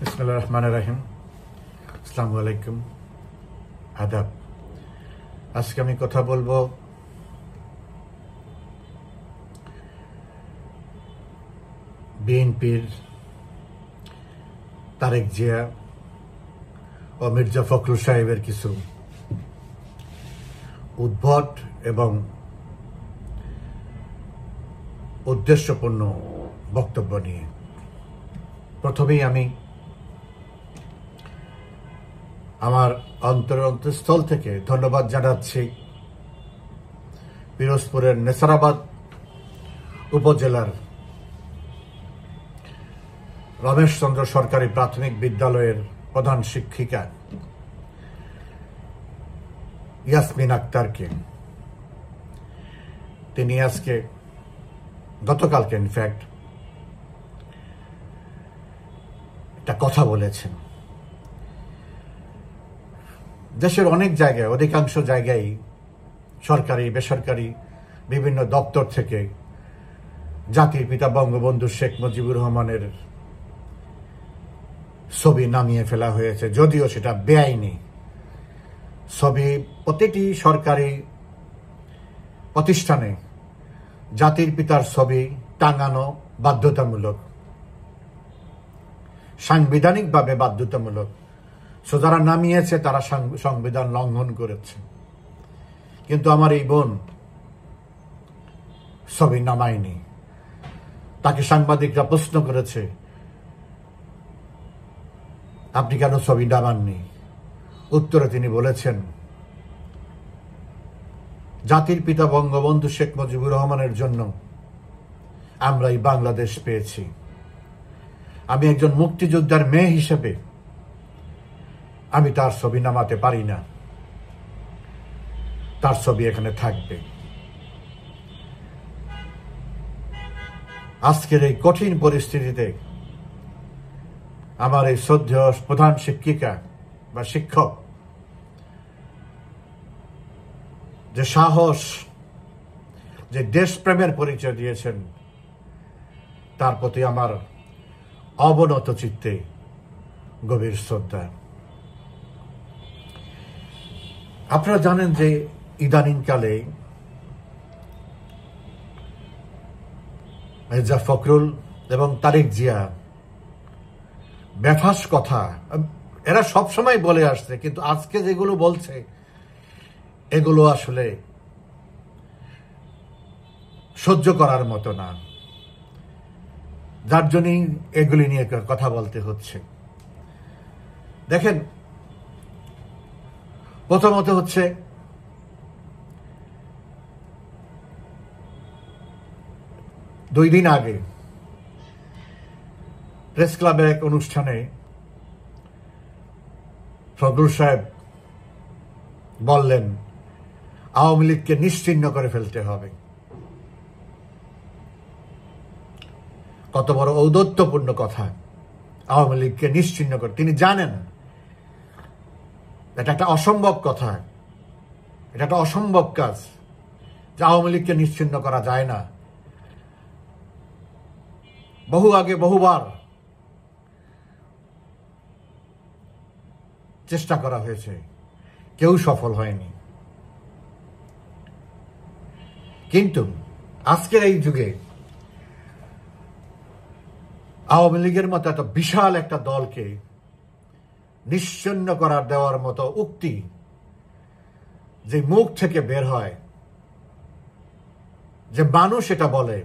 বিসমিল্লাহির রহমানির রহিম। আসসালামু আলাইকুম, আদাব। আজকে আমি কথা বলবো বিএনপির তারেক জিয়া ও মির্জা ফখরুল সাহেবের কিছু উদ্ভট এবং উদ্দেশ্যপূর্ণ বক্তব্য নিয়ে। প্রথমেই আমি আমার অন্তঃস্থল থেকে ধন্যবাদ জানাচ্ছি পিরোজপুরের নেসারাবাদ উপজেলার রমেশচন্দ্র সরকারি প্রাথমিক বিদ্যালয়ের প্রধান শিক্ষিকা ইয়াসমিন আক্তারকে। তিনি আজকে গতকালকে ইনফ্যাক্ট একটা কথা বলেছেন। দেশের অনেক জায়গায়, অধিকাংশ জায়গায় সরকারি বেসরকারি বিভিন্ন দপ্তর থেকে জাতির পিতা বঙ্গবন্ধু শেখ মুজিবুর রহমানের ছবি নামিয়ে ফেলা হয়েছে, যদিও সেটা বেআইনি ছবি। প্রতিটি সরকারি প্রতিষ্ঠানে জাতির পিতার ছবি টাঙানো বাধ্যতামূলক, সাংবিধানিকভাবে বাধ্যতামূলক। সো যারা নামিয়েছে তারা সংবিধান লঙ্ঘন করেছে। কিন্তু আমার এই বোন ছবি নামায়নি। তাকে সাংবাদিকরা প্রশ্ন করেছে, আপনি কেন ছবি নামাননি? উত্তরে তিনি বলেছেন, জাতির পিতা বঙ্গবন্ধু শেখ মুজিবুর রহমানের জন্য আমরা এই বাংলাদেশ পেয়েছি। আমি একজন মুক্তিযোদ্ধার মেয়ে হিসেবে আমি তার ছবি নামাতে পারি না। তার ছবি এখানে থাকবে। আজকের এই কঠিন পরিস্থিতিতে আমার এই শ্রদ্ধেয় প্রধান শিক্ষিকা বা শিক্ষক যে সাহস, যে দেশপ্রেমের পরিচয় দিয়েছেন, তার প্রতি আমার অবনত চিত্তে গভীর শ্রদ্ধা। আপনারা জানেন যে ইদানিংকালে মির্জা ফখরুল এবং তারেক জিয়া বেফাস কথা এরা সবসময় বলে আসছে, কিন্তু আজকে যেগুলো বলছে এগুলো আসলে সহ্য করার মতো না, যার জন্যই এগুলি নিয়ে কথা বলতে হচ্ছে। দেখেন, প্রথমত হচ্ছে দুই দিন আগে প্রেস ক্লাবের এক অনুষ্ঠানে ফখরুল সাহেব বললেন আওয়ামী লীগকে নিশ্চিহ্ন করে ফেলতে হবে। কত বড় ঔদ্ধত্যপূর্ণ কথা! আওয়ামী লীগকে নিশ্চিহ্ন করে, তিনি জানেন এটা একটা অসম্ভব কথা, এটা একটা অসম্ভব কাজ, যে আওয়ামী লীগকে নিশ্চিহ্ন করা যায় না। বহু আগে বহুবার চেষ্টা করা হয়েছে, কেউ সফল হয়নি। কিন্তু আজকের এই যুগে আওয়ামী লীগের মতো এত বিশাল একটা দলকে নিশ্চিহ্ন করার দেওয়ার মতো উক্তি যে মুখ থেকে বের হয়, যে মানুষ এটা বলে,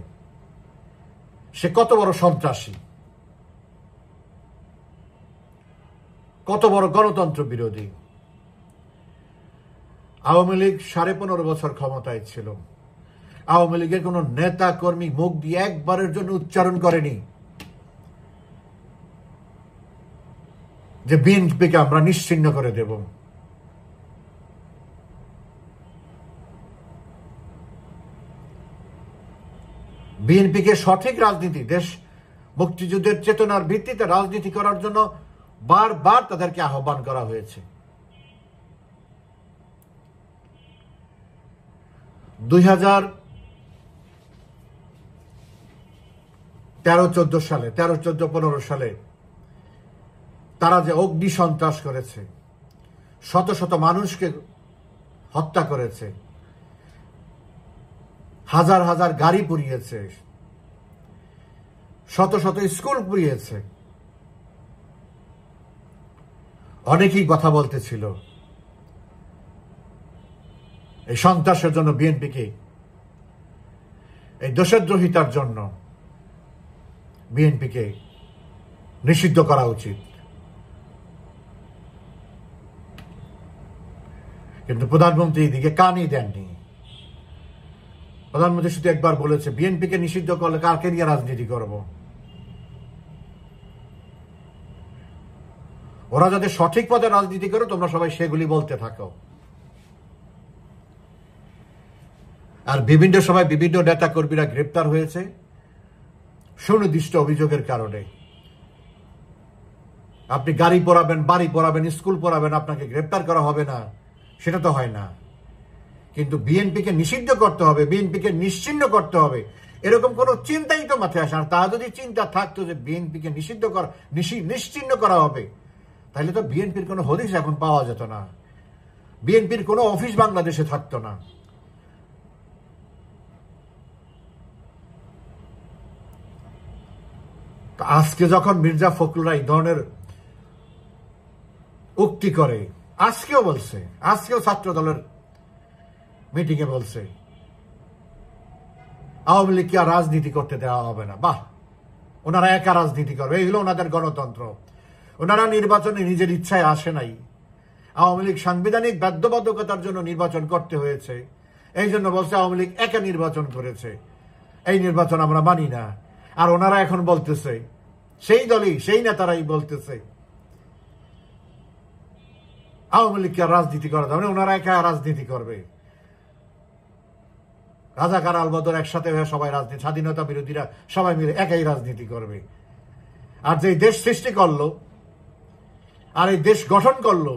সে কত বড় সন্ত্রাসী, কত বড় গণতন্ত্র বিরোধী। আওয়ামী লীগ 15.5 বছর ক্ষমতায় ছিল। আওয়ামী লীগের কোন নেতা কর্মী মুখ দিয়ে একবারের জন্য উচ্চারণ করেনি যে বিএনপিকে আমরা নিশ্চিহ্ন করে দেব। বিএনপিকে সঠিক রাজনীতি, দেশ মুক্তিযুদ্ধের চেতনার ভিত্তিতে রাজনীতি করার জন্য বারবার তাদেরকে আহ্বান করা হয়েছে। 2013-14 সালে 13-14-15 সালে তারা যে অগ্নি সন্ত্রাস করেছে, শত শত মানুষকে হত্যা করেছে, হাজার হাজার গাড়ি পুড়িয়েছে, শত শত স্কুল পুড়িয়েছে, অনেকেই কথা বলতেছিল এই সন্ত্রাসের জন্য বিএনপিকে, এই দেশদ্রোহিতার জন্য বিএনপিকে নিষিদ্ধ করা উচিত। কিন্তু প্রধানমন্ত্রী এদিকে কানই দেননি। প্রধানমন্ত্রী শুধু একবার বলেছে, বিএনপিকে নিষিদ্ধ করলে কাকে নিয়ে রাজনীতি করব? ওরা যাতে সঠিক পথে রাজনীতি করে তোমরা সবাই সেগুলি বলতে থাকো। আর বিভিন্ন সময় বিভিন্ন নেতা কর্মীরা গ্রেপ্তার হয়েছে সুনির্দিষ্ট অভিযোগের কারণে। আপনি গাড়ি পোড়াবেন, বাড়ি পোড়াবেন, স্কুল পোড়াবেন, আপনাকে গ্রেপ্তার করা হবে না, সেটা তো হয় না। কিন্তু বিএনপিকে নিষিদ্ধ করতে হবে, বিএনপিকে নিশ্চিহ্ন করতে হবে, এরকম কোনো চিন্তাই তো মাথায় আসে না। তা যদি চিন্তা থাকতো যে বিএনপিকে নিশ্চিহ্ন করা হবে, তাহলে তো বিএনপির কোনো হদিশ এখন পাওয়া যেত না, বিএনপির কোনো অফিস বাংলাদেশে থাকতো না। আজকে যখন মির্জা ফখরুল এই ধরনের উক্তি করে, আজকেও ছাত্র দলের মিটিং এ বলছে আওয়ামী লীগকে আর রাজনীতি করতে দেওয়া হবে না। বাহ, ওনারা একা রাজনীতি করবে, এই হলো ওনাদের গণতন্ত্র। ওনারা নির্বাচনে নিজের ইচ্ছায় আসে নাই, আওয়ামী লীগ সাংবিধানিক বাধ্যবাধকতার জন্য নির্বাচন করতে হয়েছে, এই জন্য বলছে আওয়ামী লীগ একা নির্বাচন করেছে, এই নির্বাচন আমরা মানি না। আর ওনারা এখন বলতেছে, সেই দলই সেই নেতারাই বলতেছে আওয়ামী লীগকে আর রাজনীতি করা যাবে না, ওনারা একা রাজনীতি করবে। রাজাকার আলবদর একসাথে হয়ে সবাই রাজনীতি, স্বাধীনতা বিরোধীরা সবাই মিলে একাই রাজনীতি করবে। আর যে দেশ সৃষ্টি করলো আর এই দেশ গঠন করলো,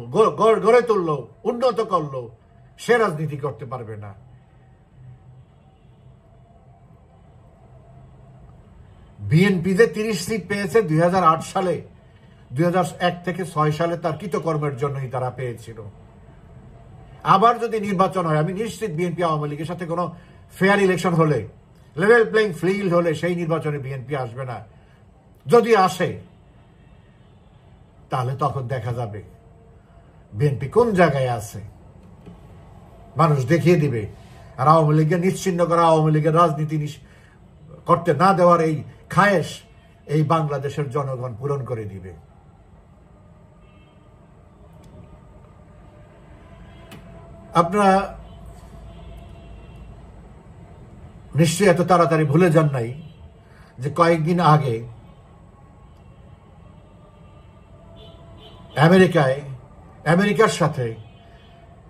গড়ে তুললো, উন্নত করলো, সে রাজনীতি করতে পারবে না। বিএনপি যে 30 সিট পেয়েছে 2008 সালে, 2001 থেকে 6 সালে তার কৃতকর্মের জন্যই তারা পেয়েছিল। আবার যদি নির্বাচন হয়, আমি নিশ্চিত বিএনপি আওয়ামী লীগের সাথে কোনো ফেয়ার ইলেকশন হলে, লেভেল প্লেইং ফিল্ড হলে সেই নির্বাচনে বিএনপি আসবে না। যদি আসে তাহলে তখন দেখা যাবে বিএনপি কোন জায়গায় আছে, মানুষ দেখিয়ে দিবে। আর আওয়ামী লীগকে নিশ্চিহ্ন করা, আওয়ামী লীগের রাজনীতি করতে না দেওয়ার এই খায়েশ এই বাংলাদেশের জনগণ পূরণ করে দিবে। আপনারা নিশ্চয়ই এত তাড়াতাড়ি ভুলে যান নাই যে কয়েকদিন আগে আমেরিকার সাথে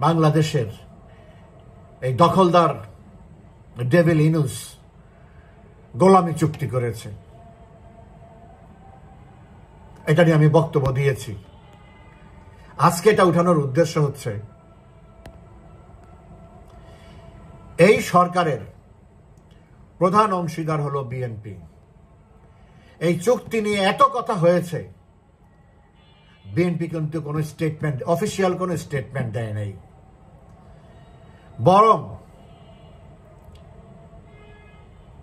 বাংলাদেশের এই দখলদার ডেভিল ইনুস গোলামি চুক্তি করেছে। এটা নিয়ে আমি বক্তব্য দিয়েছি। আজকে এটা উঠানোর উদ্দেশ্য হচ্ছে, এই সরকারের প্রধান অংশীদার হলো বিএনপি। এই চুক্তি নিয়ে এত কথা হয়েছে, বিএনপি কিন্তু কোনো স্টেটমেন্ট, অফিসিয়াল কোনো স্টেটমেন্ট দেয় নাই। বরং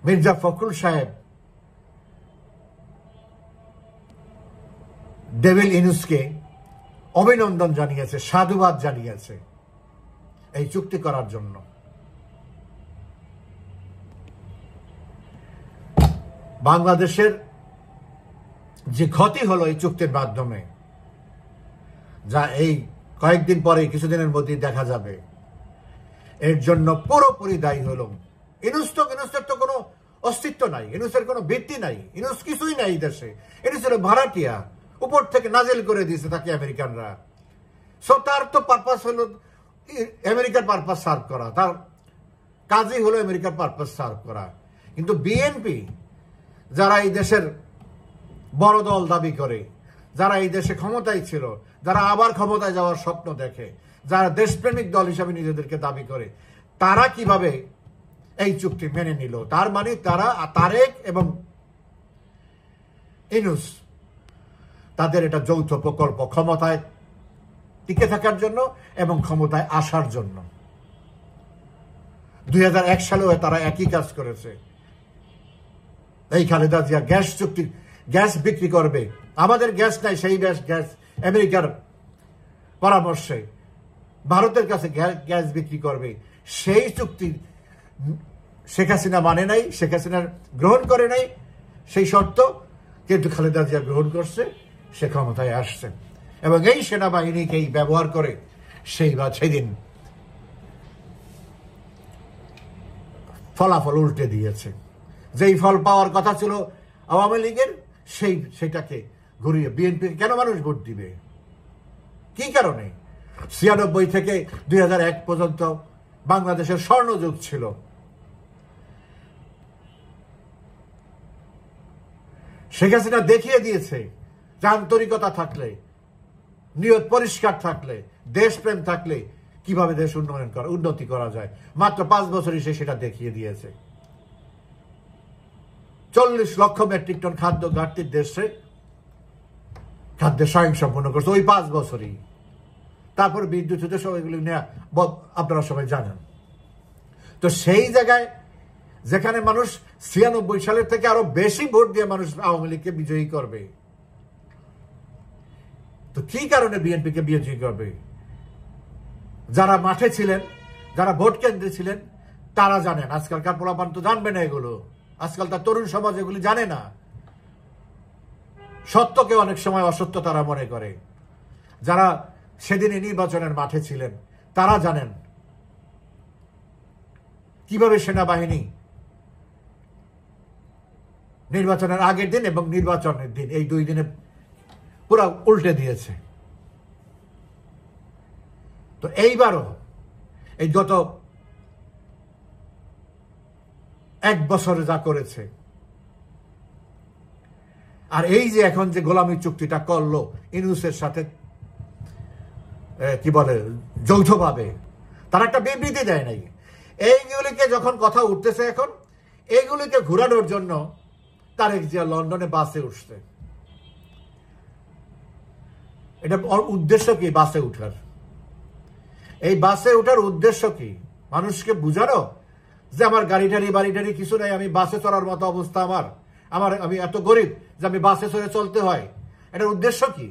মির্জা ফখরুল সাহেব ডেভিল ইনুসকে অভিনন্দন জানিয়েছে, সাধুবাদ জানিয়েছে এই চুক্তি করার জন্য। বাংলাদেশের যে ক্ষতি হলো এই চুক্তির মাধ্যমে, যা এই কয়েকদিন পরে কিছুদিনের মধ্যেই দেখা যাবে, এর জন্য পুরোপুরি দায়ী হলো ইনুসের তো কোনো অস্তিত্ব নাই, ইনুসের কোনো ভিত্তি নাই, ইনুস কিছুই নাই দেশে। ইনুসের ভাড়াটিয়া, উপর থেকে নাজেল করে দিয়েছে তাকে আমেরিকানরা। সো তার তো পারপাস হলো আমেরিকার পারপাস সার্ভ করা, তার কাজই হলো আমেরিকার পারপাস সার্ভ করা। কিন্তু বিএনপি, যারা এই দেশের বড় দল দাবি করে, যারা এই দেশে ক্ষমতায় ছিল, যারা আবার ক্ষমতায় যাওয়ার স্বপ্ন দেখে, যারা দেশপ্রেমিক দল হিসাবে নিজেদেরকে দাবি করে, তারা কিভাবে এই চুক্তি মেনে নিল? তার মানে তারা, তারেক এবং ইনুস তাদের এটা যৌথ প্রকল্প ক্ষমতায় টিকে থাকার জন্য এবং ক্ষমতায় আসার জন্য। 2001 সালেও তারা একই কাজ করেছে। এই খালেদা জিয়া গ্যাস বিক্রি করবে, আমাদের গ্যাস নাই, সেই গ্যাস আমেরিকার পরামর্শে ভারতের কাছে গ্যাস বিক্রি করবে, সেই চুক্তি শেখ হাসিনা মানে নাই, শেখ হাসিনা গ্রহণ করে নাই সেই শর্ত, কিন্তু খালেদা জিয়া গ্রহণ করছে, সে ক্ষমতায় আসছে এবং এই সেনাবাহিনীকেই ব্যবহার করে সেদিন ফলাফল উল্টে দিয়েছে। যেই ফল পাওয়ার কথা ছিল আওয়ামী লীগের, সেটাকে ঘুরিয়ে বিএনপি কেন মানুষ ভোট দিবে? কি কারণে? 96 থেকে 2001 পর্যন্ত বাংলাদেশের স্বর্ণযুগ ছিল। শেখ হাসিনা দেখিয়ে দিয়েছে যে আন্তরিকতা থাকলে, নিয়ত পরিষ্কার থাকলে, দেশপ্রেম থাকলে কিভাবে দেশ উন্নতি করা যায়। মাত্র 5 বছরই সে সেটা দেখিয়ে দিয়েছে। 40 লক্ষ মেট্রিক টন খাদ্য ঘাটতির দেশে খাদ্যের স্বয়ংসম্পূর্ণ করছে ওই 5 বছরই। তারপর বিদ্যুৎ সব এগুলি নিয়ে আপনারা সবাই জানেন। তো সেই জায়গায় যেখানে মানুষ 96 সালের থেকে আরো বেশি ভোট দিয়ে মানুষ আওয়ামী লীগকে বিজয়ী করবে, তো কি কারণে বিএনপিকে বিজয়ী করবে? যারা মাঠে ছিলেন, যারা ভোট কেন্দ্রে ছিলেন, তারা জানেন। আজকালকার পোলাপান তো জানবে না এগুলো, আজকাল তার তরুণ সমাজ এগুলি জানে না। সত্যকে অনেক সময় অসত্য তারা মনে করে। যারা সেদিনই নির্বাচনের মাঠে ছিলেন তারা জানেন কিভাবে সেনাবাহিনী নির্বাচনের আগের দিন এবং নির্বাচনের দিন, এই 2 দিনে পুরো উল্টে দিয়েছে। তো এইবারও এই গত 1 বছরে যা করেছে, আর এই যে এখন যে গোলামী চুক্তিটা করলো ইউনূসের সাথে, কি বলে, যৌথভাবে, তারা একটা বিবৃতি দেয় নাই। এইগুলিকে যখন কথা উঠতেছে এখন, এইগুলিকে ঘুরানোর জন্য তারেক জিয়া লন্ডনে বাসে উঠছে। এটা উদ্দেশ্য কি? বাসে উঠার, এই বাসে উঠার উদ্দেশ্য কি? মানুষকে বুঝানো যে আমার গাড়ি বাড়ি কিছু নাই, আমি বাসে চড়ার মতো অবস্থা আমি এত গরিব যে আমি বাসে চড়ে চলতে হয়। এটার উদ্দেশ্য কি?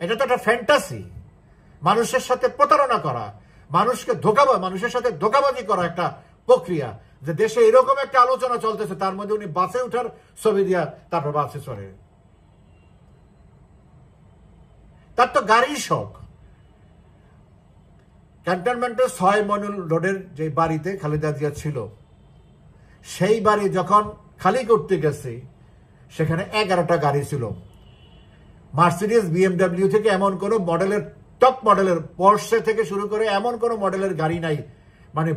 এটা তো একটা ফ্যান্টাসি, মানুষের সাথে প্রতারণা করা, মানুষের সাথে ধোঁকাবাজি করা একটা প্রক্রিয়া। যে দেশে এরকম একটা আলোচনা চলতেছে, তার মধ্যে উনি বাসে উঠার ছবি দিয়া তারপর বাসে চড়ে। তার তো গাড়ির শখ। ক্যান্টনমেন্টের 6 মইনুল রোডের যে বাড়িতে খালেদা জিয়া ছিল, সেই বাড়ি যখন খালি করতে গেছে, সেখানে 11টা গাড়ি ছিল। মার্সিডিজ, বিএমডব্লিউ থেকে এমন কোন মডেলের, টপ মডেলের, পর্সে থেকে শুরু করে এমন কোন মডেলের গাড়ি নাই, মানে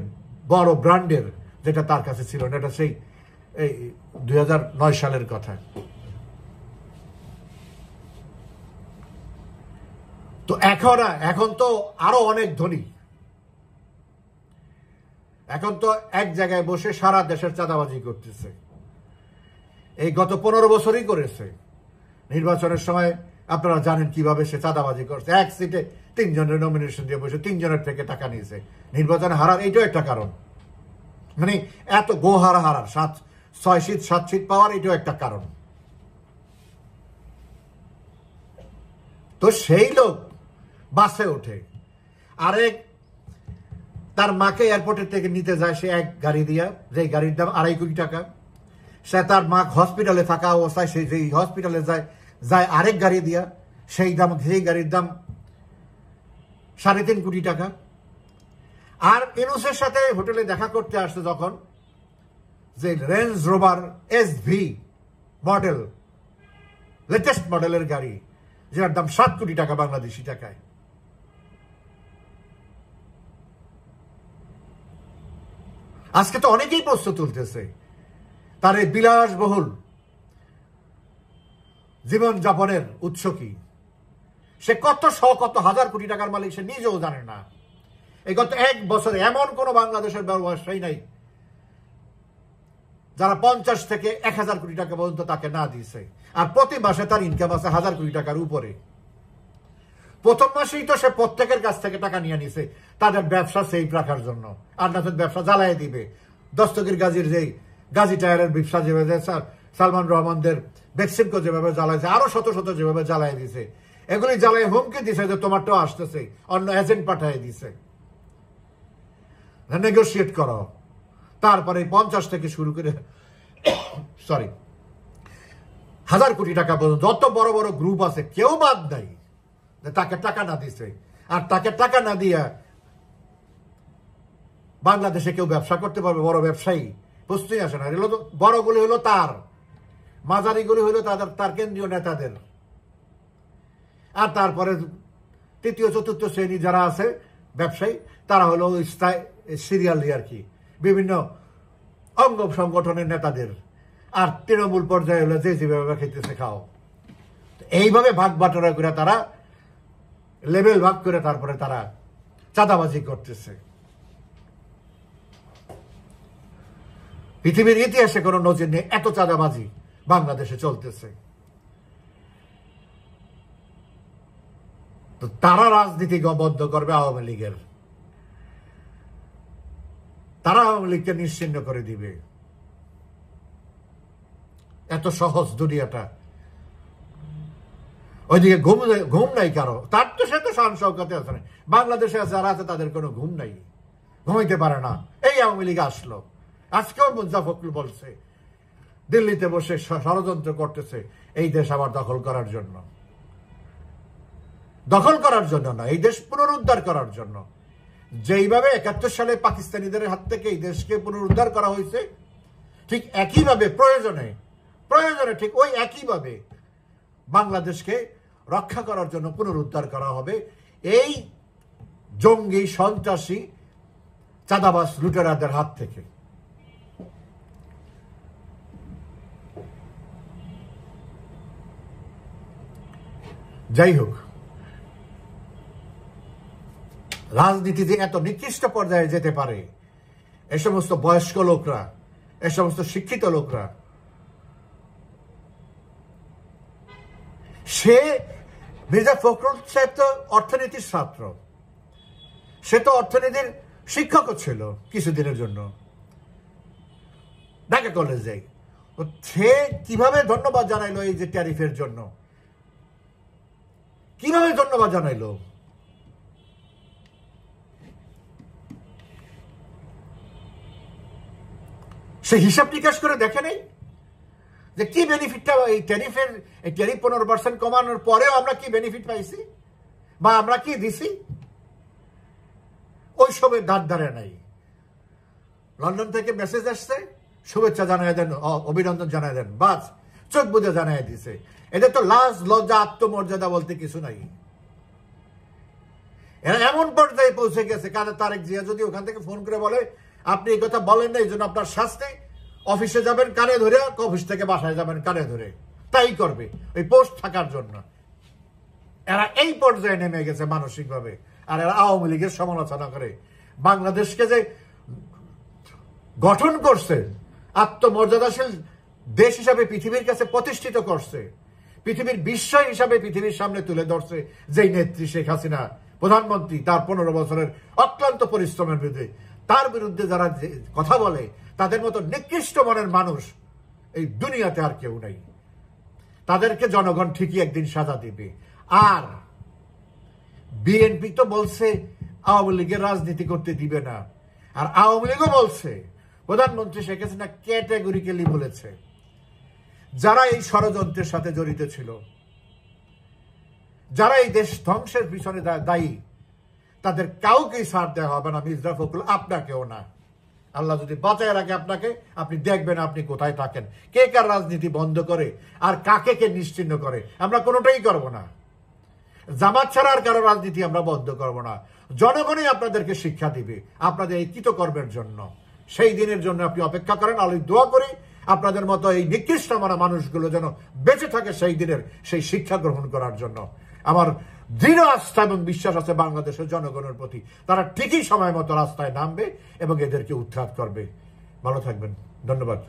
বড় ব্র্যান্ডের, যেটা তার কাছে ছিল না। এটা সেই 2009 সালের কথা। তো এখন তো আরো অনেক ধনী। এখন তো এক জায়গায় বসে সারা দেশের চাঁদাবাজি করতেছে। এই গত 15 বছরই করেছে। নির্বাচনের সময় আপনারা জানেন কিভাবে সে চাঁদাবাজি করছে। 1 সিটে 3 জনের নমিনেশন দিয়ে বসে 3 জনের থেকে টাকা নিয়েছে। নির্বাচনে হারার এইটাও একটা কারণ, মানে এত হারার 6 সিট 7 সিট পাওয়ার এটাও একটা কারণ। তো সেই লোক বাসে ওঠে, আরেক তার মাকে এয়ারপোর্টের থেকে নিতে যায় সে এক গাড়ি দিয়া, যে গাড়ির দাম 2.5 কোটি টাকা। সে তার মা হসপিটালে থাকা অবস্থায় সে যেই হসপিটালে যায় আরেক গাড়ি দিয়া, সেই গাড়ির দাম 3.5 কোটি টাকা। আর ইউনূসের সাথে হোটেলে দেখা করতে আসছে যখন, যে range rover SV model, latest মডেলের গাড়ি, যার দাম 7 কোটি টাকা বাংলাদেশি টাকায়। আজকে তো অনেকেই প্রশ্ন তুলতেছে তার এই বিলাসবহুল জীবনযাপনের উৎস কি? সে কত হাজার কোটি টাকার মালিক সে নিজেও জানে না। এই গত 1 বছরে এমন কোন বাংলাদেশের ব্যবসায়ী নাই যারা 50 থেকে 1000 কোটি টাকা পর্যন্ত তাকে না দিয়েছে। আর প্রতি মাসে তার ইনকাম আছে 1000 কোটি টাকার উপরে। প্রথম মাসেই তো সে প্রত্যেকের কাছ থেকে টাকা নিয়ে নিছে তাদের ব্যবসা সেফ রাখার জন্য, আর না ব্যবসা জ্বালাই দিবে। দস্তগীর গাজীর যেই গাজী টায়ারের ব্যবসা যেভাবে সালমান রহমানদের বেক্সিমকো যেভাবে জ্বালাইছে, আরো শত শত যেভাবে জ্বালাই দিছে, এগুলি জ্বালাই হুমকি দিছে যে তোমারটাও আসতেছে, অন্য এজেন্ট পাঠিয়ে দিছে, নেগোসিয়েট করো। তারপরে 50 থেকে শুরু করে 1000 কোটি টাকা পর্যন্ত যত বড় বড় গ্রুপ আছে কেউ বাদ নাই তাকে টাকা না দিছে। আর তাকে টাকা না দিয়া বাংলাদেশে কেউ ব্যবসা করতে পারবে? বড় ব্যবসায়ী প্রশ্নই আসে না। এগুলো তো বড়গুলি হলো তার, মাঝারিগুলি হলো তার কেন্দ্রীয় নেতাদের, আর তারপরে তৃতীয় চতুর্থ শ্রেণী যারা আছে ব্যবসায়ী তারা হলো সিরিয়ালি আর কি বিভিন্ন অঙ্গ সংগঠনের নেতাদের, আর তৃণমূল পর্যায়ে হলো যে যেভাবে খেতেছে খাও। এইভাবে ভাগ বাটোয়ারা করে তারা লেভেল ভাগ করে তারপরে তারা চাঁদাবাজি করতেছে। পৃথিবীর ইতিহাসে কোনো নজির নেই এত চাঁদাবাজি বাংলাদেশে চলতেছে। তো তারা রাজনীতি বন্ধ করবে আওয়ামী লীগের, তারা আওয়ামী লীগকে নিশ্চিহ্ন করে দিবে। এত সহজ দুনিয়াটা। ওইদিকে ঘুম নাই কারো, তার তো সে তো শান শওকতে আছে না। বাংলাদেশে যারা আছে তাদের কোনো ঘুম নাই, ঘুমাইতে পারে না। এই আওয়ামী লীগ আসলো, আজকেও মির্জা ফখরুল বলছে দিল্লিতে বসে ষড়যন্ত্র করতেছে এই দেশ আবার দখল করার জন্য। দখল করার জন্য না, এই দেশ পুনরুদ্ধার করার জন্য। যেইভাবে 71 সালে পাকিস্তানিদের হাত থেকে এই দেশকে পুনরুদ্ধার করা হয়েছে, ঠিক একইভাবে প্রয়োজনে ঠিক ওই একইভাবে বাংলাদেশকে রক্ষা করার জন্য পুনরুদ্ধার করা হবে এই জঙ্গি সন্ত্রাসী চাঁদাবাজ লুটেরাদের হাত থেকে। যাই হোক, রাজনীতি যে এত নিকৃষ্ট পর্যায়ে যেতে পারে এ সমস্ত বয়স্ক লোকরা, এ সমস্ত শিক্ষিত লোকরা, সে মির্জা ফখরুল সাহেব তো অর্থনীতির ছাত্র, সে তো অর্থনীতির শিক্ষকও ছিল কিছুদিনের জন্য ঢাকা কলেজে। সে কিভাবে ধন্যবাদ জানাইলো এই যে ট্যারিফের জন্য, কিভাবে ধন্যবাদ জানাইলো? সে হিসাব নিকাশ করে দেখে নেই যে কি বেনিফিটটা এই ট্যারিফ 15% কমানোর পরেও আমরা কি বেনিফিট পাইছি বা আমরা কি দিছি। ওই সবের ধারে নাই। লন্ডন থেকে মেসেজ আসছে, শুভেচ্ছা জানাই দেন, অভিনন্দন জানাই দেন, বাস চোখ বুঝে জানাই দিছে। এদের তো লাজ লজ্জা আত্মমর্যাদা বলতে কিছু নাই। এরা এমন পর্যায়ে পৌঁছে গেছে, কাদের তারেক জিয়া যদি ওখান থেকে ফোন করে বলে আপনি এই কথা বলেন না, এই জন্য আপনার শাস্তি, অফিসে যাবেন কানে ধরে, অফিস থেকে বাসায় যাবেন কানে ধরে, তাই করবে ওই পোস্ট থাকার জন্য। এরা এই পর্যায়ে নেমে গেছে মানসিকভাবে। আর এরা আওয়ামী লীগের সমালোচনা করে। বাংলাদেশকে যে গঠন করছে, আত্মমর্যাদাশীল দেশ হিসাবে পৃথিবীর কাছে প্রতিষ্ঠিত করছে, পৃথিবীর বিস্ময় হিসাবে পৃথিবীর সামনে তুলে ধরছে যেই নেত্রী শেখ হাসিনা প্রধানমন্ত্রী, তার 15 বছরের অক্লান্ত পরিশ্রমের বিরুদ্ধে, তার বিরুদ্ধে যারা কথা বলে তাদের মতো নিকৃষ্ট মনের মানুষ এই দুনিয়াতে আর কেউ নাই। তাদেরকে জনগণ ঠিকই একদিন সাজা দিবে। আর বিএনপি তো বলছে আওয়ামী লীগের রাজনীতি করতে দিবে না, আর আওয়ামী লীগও বলছে, প্রধানমন্ত্রী শেখ হাসিনা ক্যাটেগরিক্যালি বলেছে যারা এই ষড়যন্ত্রের সাথে জড়িত ছিল, যারা এই দেশ ধ্বংসের পিছনে দায়ী, তাদের কাউকেই ছাড় দেওয়া হবে না। মির্জা ফখরুল আপনাকেও না। আল্লাহ যদি বাঁচায় রাখে আপনাকে, আপনি দেখবেন আপনি কোথায় থাকেন, কে কার রাজনীতি বন্ধ করে আর কাকে কে নিশ্চিহ্ন করে। আমরা কোনোটাই করব না। জামাত ছাড়া আর কারো রাজনীতি আমরা বন্ধ করব না। জনগণই আপনাদেরকে শিক্ষা দিবে আপনাদের এই কৃতকর্মের জন্য। সেই দিনের জন্য আপনি অপেক্ষা করেন। আল্লাহ দোয়া করি আপনাদের মতো এই নিকৃষ্ট মানা মানুষগুলো যেন বেঁচে থাকে সেই দিনের সেই শিক্ষা গ্রহণ করার জন্য। আমার দৃঢ় আস্থা এবং বিশ্বাস আছে বাংলাদেশের জনগণের প্রতি, তারা ঠিকই সময় মতো রাস্তায় নামবে এবং এদেরকে উৎখাত করবে। ভালো থাকবেন, ধন্যবাদ।